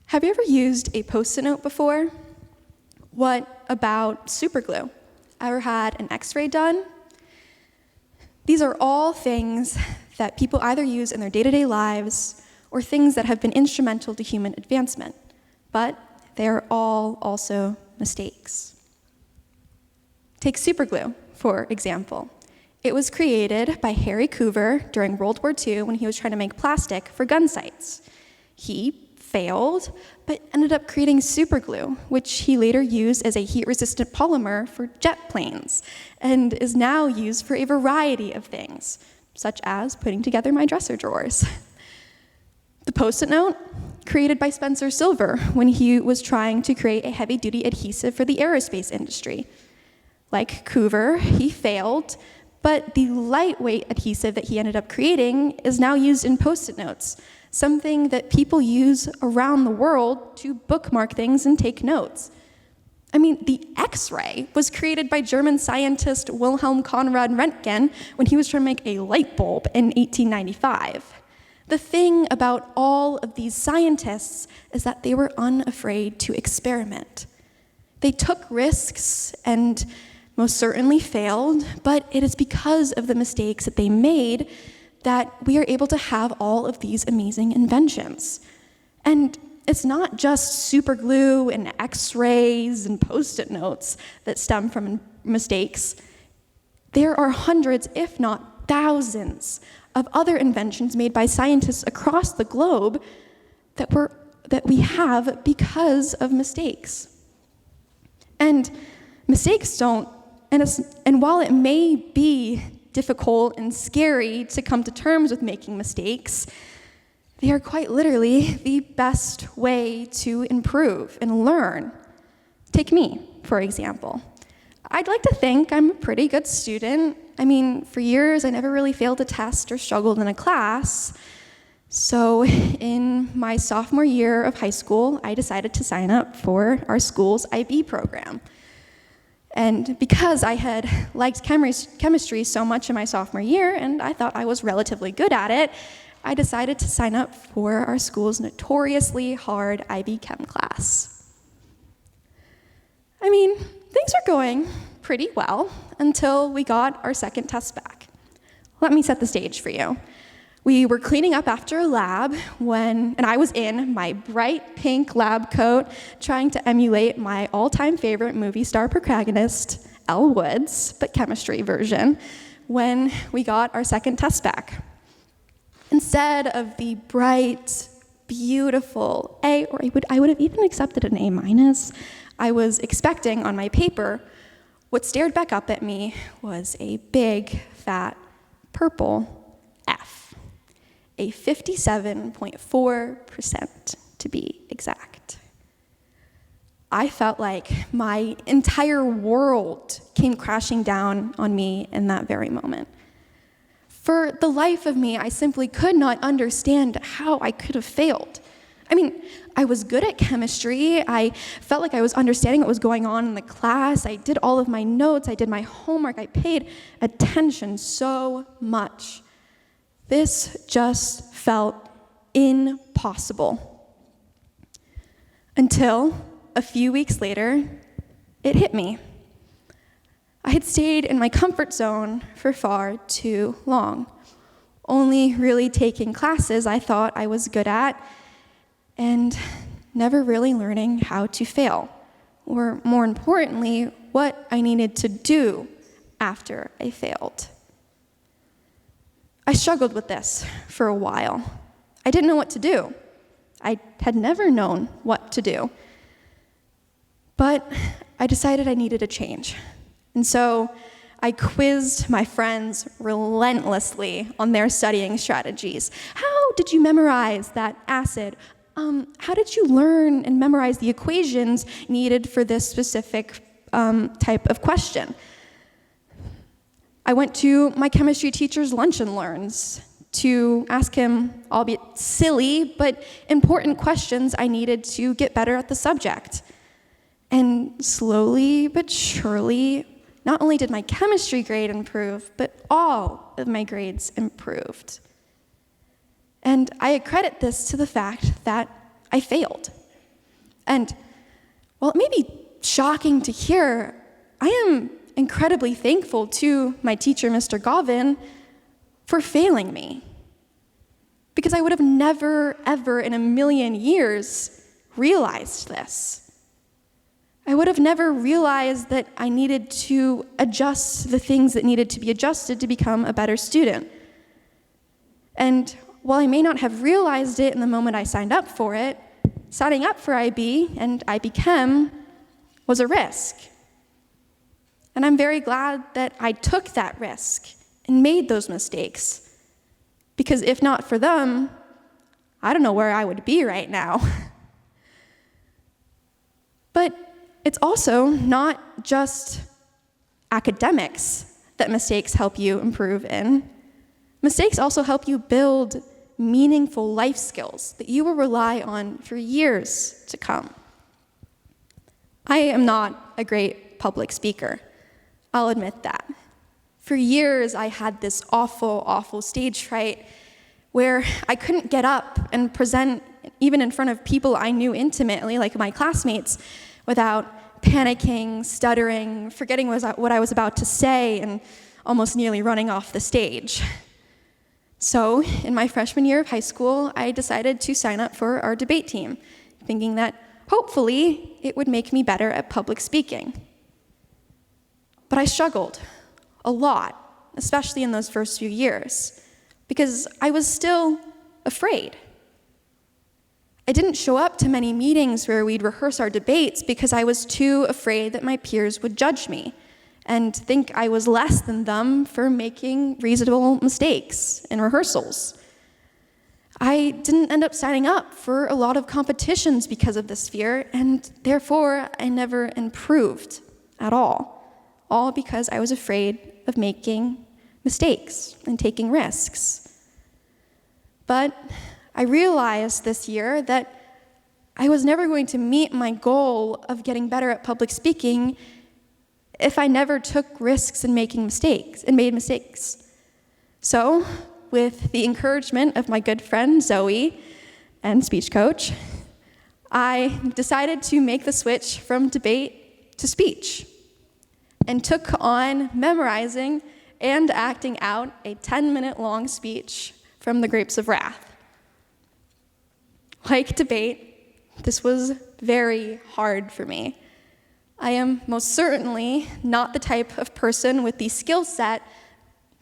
Have you ever used a Post-it note before? What about super glue? Ever had an x-ray done? These are all things that people either use in their day-to-day lives or things that have been instrumental to human advancement, but they are all also mistakes. Take super glue, for example. It was created by Harry Coover during World War II when he was trying to make plastic for gun sights. He failed, but ended up creating super glue, which he later used as a heat-resistant polymer for jet planes, and is now used for a variety of things, such as putting together my dresser drawers. The Post-it note, created by Spencer Silver when he was trying to create a heavy-duty adhesive for the aerospace industry. Like Coover, he failed, but the lightweight adhesive that he ended up creating is now used in Post-it notes, something that people use around the world to bookmark things and take notes. I mean, the X-ray was created by German scientist Wilhelm Conrad Röntgen when he was trying to make a light bulb in 1895. The thing about all of these scientists is that they were unafraid to experiment. They took risks and most certainly failed, but it is because of the mistakes that they made that we are able to have all of these amazing inventions. And it's not just super glue and x-rays and Post-it notes that stem from mistakes. There are hundreds, if not thousands, of other inventions made by scientists across the globe that we have because of mistakes. And mistakes don't, and while it may be difficult and scary to come to terms with making mistakes, they are quite literally the best way to improve and learn. Take me, for example. I'd like to think I'm a pretty good student. I mean, for years, I never really failed a test or struggled in a class. So in my sophomore year of high school, I decided to sign up for our school's IB program. And because I had liked chemistry so much in my sophomore year, and I thought I was relatively good at it, I decided to sign up for our school's notoriously hard IB Chem class. I mean, things were going pretty well until we got our second test back. Let me set the stage for you. We were cleaning up after a lab and I was in my bright pink lab coat trying to emulate my all-time favorite movie star protagonist, Elle Woods, but chemistry version, when we got our second test back. Instead of the bright, beautiful A, or I would have even accepted an A-, I was expecting on my paper, what stared back up at me was a big, fat, purple F. A 57.4% to be exact. I felt like my entire world came crashing down on me in that very moment. For the life of me, I simply could not understand how I could have failed. I mean, I was good at chemistry. I felt like I was understanding what was going on in the class. I did all of my notes. I did my homework. I paid attention so much. This just felt impossible. Until a few weeks later, it hit me. I had stayed in my comfort zone for far too long, only really taking classes I thought I was good at, and never really learning how to fail, or more importantly, what I needed to do after I failed. I struggled with this for a while. I didn't know what to do. I had never known what to do. But I decided I needed a change. And so I quizzed my friends relentlessly on their studying strategies. How did you memorize that acid? How did you learn and memorize the equations needed for this specific type of question? I went to my chemistry teacher's lunch and learns to ask him, albeit silly, but important questions I needed to get better at the subject. And slowly but surely, not only did my chemistry grade improve, but all of my grades improved. And I accredit this to the fact that I failed. And while it may be shocking to hear, I am incredibly thankful to my teacher, Mr. Govin, for failing me. Because I would have never, ever in a million years realized this. I would have never realized that I needed to adjust the things that needed to be adjusted to become a better student. And while I may not have realized it in the moment I signed up for it, signing up for IB and IB Chem was a risk. And I'm very glad that I took that risk and made those mistakes. Because if not for them, I don't know where I would be right now. But it's also not just academics that mistakes help you improve in. Mistakes also help you build meaningful life skills that you will rely on for years to come. I am not a great public speaker. I'll admit that. For years, I had this awful, awful stage fright where I couldn't get up and present even in front of people I knew intimately, like my classmates, without panicking, stuttering, forgetting what I was about to say, and almost nearly running off the stage. So, in my freshman year of high school, I decided to sign up for our debate team, thinking that hopefully it would make me better at public speaking. But I struggled a lot, especially in those first few years, because I was still afraid. I didn't show up to many meetings where we'd rehearse our debates because I was too afraid that my peers would judge me and think I was less than them for making reasonable mistakes in rehearsals. I didn't end up signing up for a lot of competitions because of this fear, and therefore I never improved at all because I was afraid of making mistakes and taking risks. But I realized this year that I was never going to meet my goal of getting better at public speaking if I never took risks and made mistakes. So, with the encouragement of my good friend Zoe and speech coach, I decided to make the switch from debate to speech and took on memorizing and acting out a 10-minute long speech from The Grapes of Wrath. Like debate, this was very hard for me. I am most certainly not the type of person with the skill set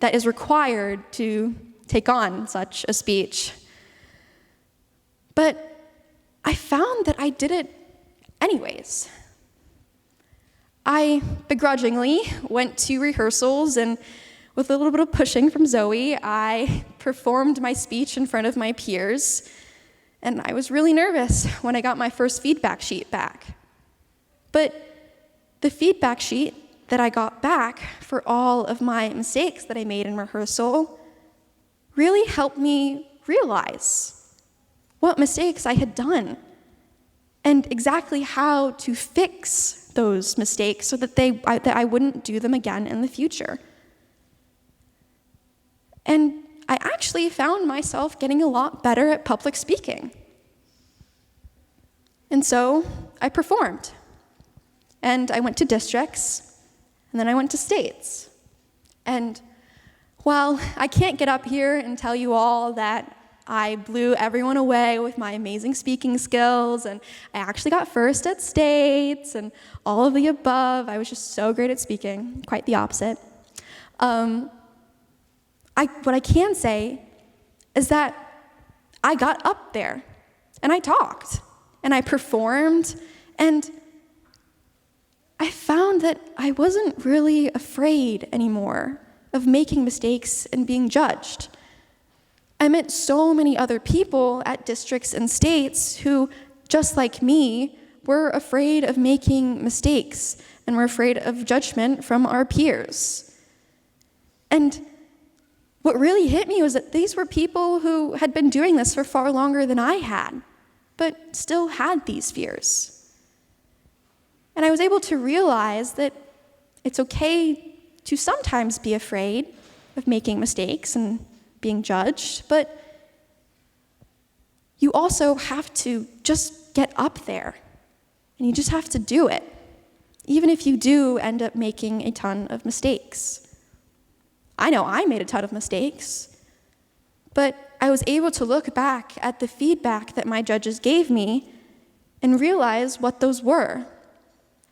that is required to take on such a speech. But I found that I did it anyways. I begrudgingly went to rehearsals, and with a little bit of pushing from Zoe, I performed my speech in front of my peers, and I was really nervous when I got my first feedback sheet back. But the feedback sheet that I got back for all of my mistakes that I made in rehearsal really helped me realize what mistakes I had done and exactly how to fix those mistakes so that I wouldn't do them again in the future. And I actually found myself getting a lot better at public speaking. And so I performed. And I went to districts, and then I went to states. And while I can't get up here and tell you all that I blew everyone away with my amazing speaking skills, and I actually got first at states, and all of the above, I was just so great at speaking, quite the opposite. What I can say is that I got up there, and I talked, and I performed, and I found that I wasn't really afraid anymore of making mistakes and being judged. I met so many other people at districts and states who, just like me, were afraid of making mistakes and were afraid of judgment from our peers. And what really hit me was that these were people who had been doing this for far longer than I had, but still had these fears. And I was able to realize that it's okay to sometimes be afraid of making mistakes and being judged, but you also have to just get up there And you just have to do it, even if you do end up making a ton of mistakes. I know I made a ton of mistakes, but I was able to look back at the feedback that my judges gave me and realize what those were.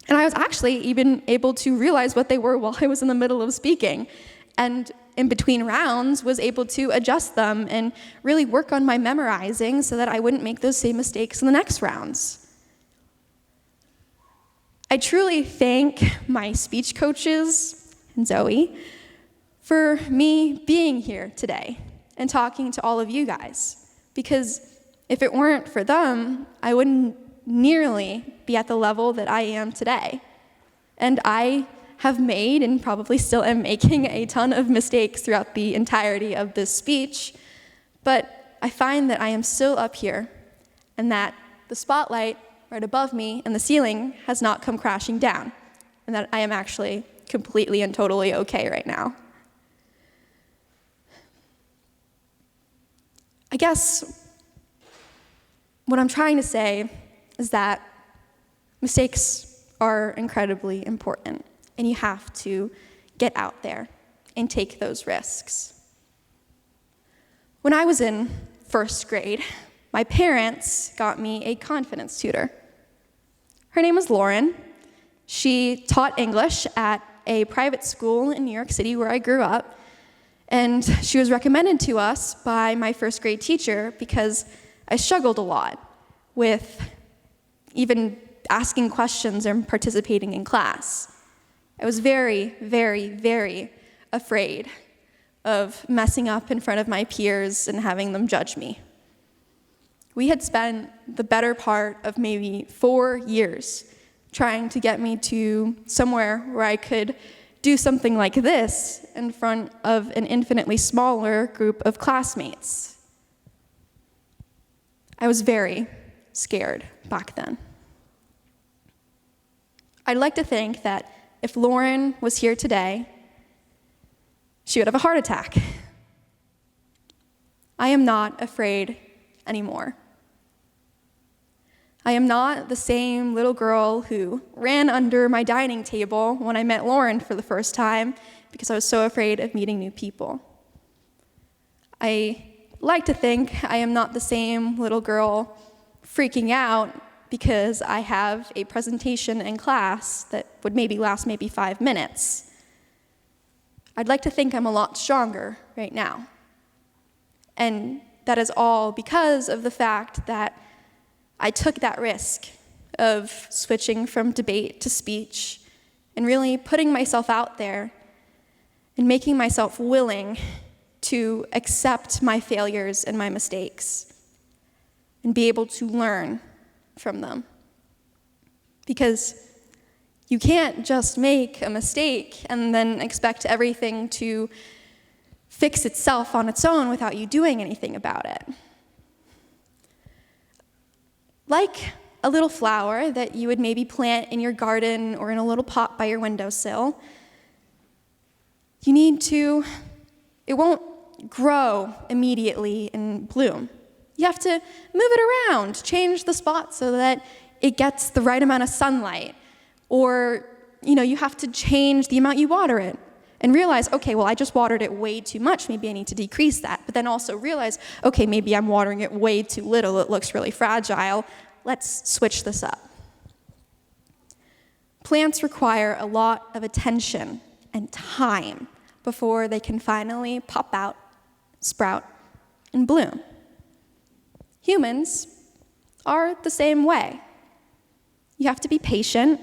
And I was actually even able to realize what they were while I was in the middle of speaking. And in between rounds, was able to adjust them and really work on my memorizing so that I wouldn't make those same mistakes in the next rounds. I truly thank my speech coaches and Zoe for me being here today and talking to all of you guys, because if it weren't for them, I wouldn't nearly be at the level that I am today. And I have made, and probably still am making, a ton of mistakes throughout the entirety of this speech, but I find that I am still up here, and that the spotlight right above me and the ceiling has not come crashing down, and that I am actually completely and totally okay right now. I guess what I'm trying to say is that mistakes are incredibly important, and you have to get out there and take those risks. When I was in first grade, my parents got me a confidence tutor. Her name was Lauren. She taught English at a private school in New York City where I grew up, and she was recommended to us by my first grade teacher because I struggled a lot with even asking questions and participating in class. I was very, very, very afraid of messing up in front of my peers and having them judge me. We had spent the better part of maybe 4 years trying to get me to somewhere where I could do something like this in front of an infinitely smaller group of classmates. I was very scared back then. I'd like to think that if Lauren was here today, she would have a heart attack. I am not afraid anymore. I am not the same little girl who ran under my dining table when I met Lauren for the first time because I was so afraid of meeting new people. I like to think I am not the same little girl freaking out because I have a presentation in class that would maybe last 5 minutes. I'd like to think I'm a lot stronger right now. And that is all because of the fact that I took that risk of switching from debate to speech and really putting myself out there and making myself willing to accept my failures and my mistakes and be able to learn from them. Because you can't just make a mistake and then expect everything to fix itself on its own without you doing anything about it. Like a little flower that you would maybe plant in your garden or in a little pot by your windowsill, it won't grow immediately and bloom. You have to move it around, change the spot so that it gets the right amount of sunlight. Or, you have to change the amount you water it and realize, okay, well, I just watered it way too much. Maybe I need to decrease that. But then also realize, okay, maybe I'm watering it way too little. It looks really fragile. Let's switch this up. Plants require a lot of attention and time before they can finally pop out, sprout, and bloom. Humans are the same way. You have to be patient,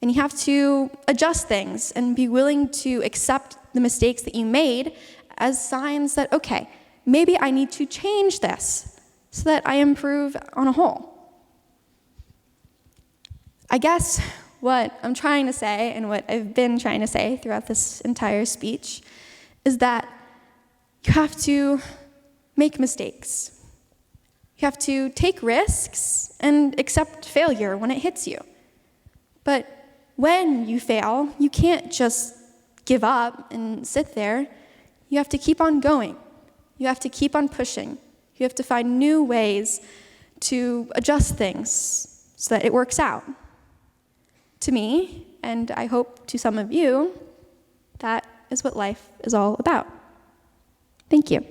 and you have to adjust things and be willing to accept the mistakes that you made as signs that, okay, maybe I need to change this so that I improve on a whole. I guess what I'm trying to say, and what I've been trying to say throughout this entire speech, is that you have to make mistakes. You have to take risks and accept failure when it hits you. But when you fail, you can't just give up and sit there. You have to keep on going. You have to keep on pushing. You have to find new ways to adjust things so that it works out. To me, and I hope to some of you, that is what life is all about. Thank you.